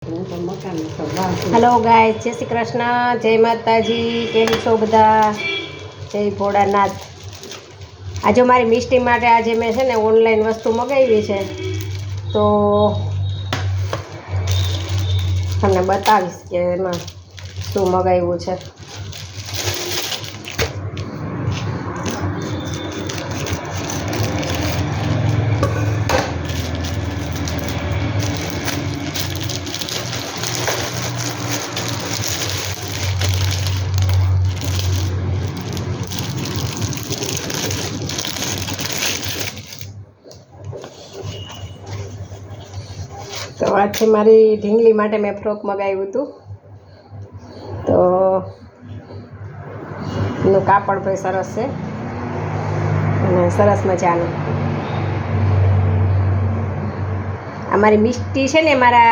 Hello guys, जय श्री कृष्ण, जय माताजी। केम छो बधा? जय भोळानाथ। आज मारी मिष्टी माटे आज मैं है ने ऑनलाइन वस्तु मंगावी है, तो तमने बतावीश के एमां शुं मंगाव्युं छे। तो आज मारी ढींगली माटे मैं फ्रॉक मंगाव्युं हतुं। तो एनुं कापड़ पण सरस छे अने सरस मजानुं। अमारी मिष्टी छे ने मारा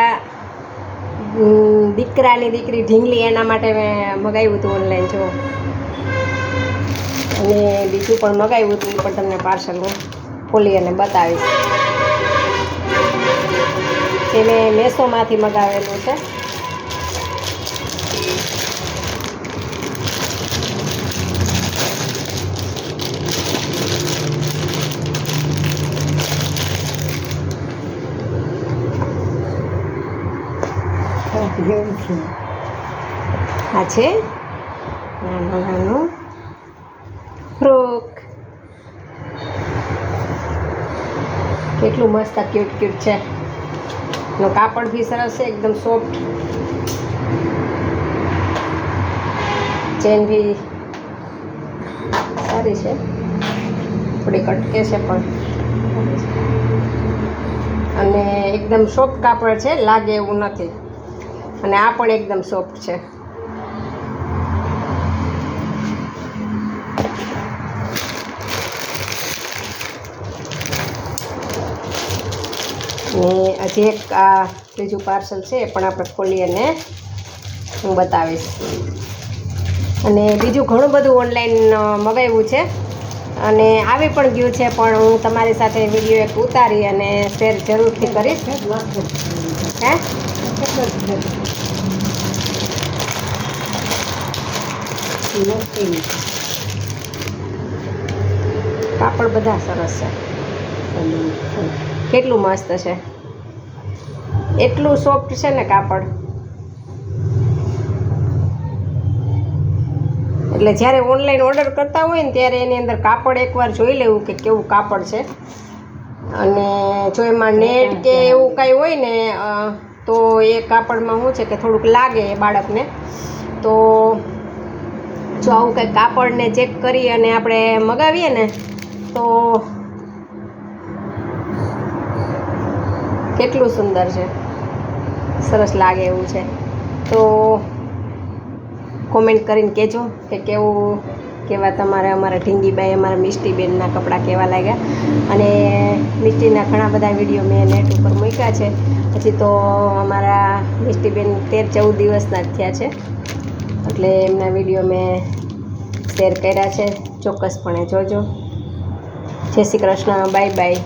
दीकरानी दीकरी ढींगली एना माटे मैं मंगाव्युं हतुं ऑनलाइन। जो अने बीजुं पण मंगाव्युं हतुं, ए पण तमने पार्सल हुं खोली अने बतावीश। જે મેં મેસોમાંથી મંગાવેલું છે। આ છે નાનું નાનું ફ્રોક। કેટલું મસ્ત ક્યુટ ક્યુટ છે। નો कापड़ भी सरस है, एकदम सॉफ्ट। चेन भी सारी है, थोड़ी कटके से पण अने एकदम सॉफ्ट कापड़ है, लागे एवुं नथी। अने आ पण एकदम सॉफ्ट है। हजी एक आ बीजू पार्सल है, पण आपणे खोली अने हूँ बतावीश। अने बीजू घणुं बधुं ऑनलाइन मंगाव्युं छे अने आवी पण गयुं छे, पण हूँ तमारी साथे विडियो एक उतारी अने शेर जरूरथी करीश। हे कापड़ बधा सरस छे, કેટલું મસ્ત છે, એટલું સોફ્ટ છે ને કાપડ। એટલે જ્યારે ઓનલાઈન ઓર્ડર કરતા હોય ને ત્યારે એની અંદર કાપડ એકવાર જોઈ લેવું કે કેવું કાપડ છે। અને જો એમાં નેટ કે એવું કાંઈ હોય ને તો એ કાપડમાં શું છે કે થોડુંક લાગે એ બાળકને। તો જો આવું કંઈ કાપડને ચેક કરી અને આપણે મગાવીએ ને તો કેટલું સુંદર છે, સરસ લાગે એવું છે। તો કોમેન્ટ કરીને કહેજો કે કેવા તમારે અમારા ઢીંગીબાઈ અમારા મિષ્ટીબેનના કપડાં કેવા લાગ્યા। અને મિષ્ટીના ઘણા બધા વિડીયો મેં નેટ ઉપર મૂક્યા છે। હજી તો અમારા મિષ્ટીબેન 13-14 દિવસના જ થયા છે, એટલે એમના વિડીયો મેં શેર કર્યા છે। ચોક્કસપણે જોજો। જય શ્રી કૃષ્ણ, બાય બાય।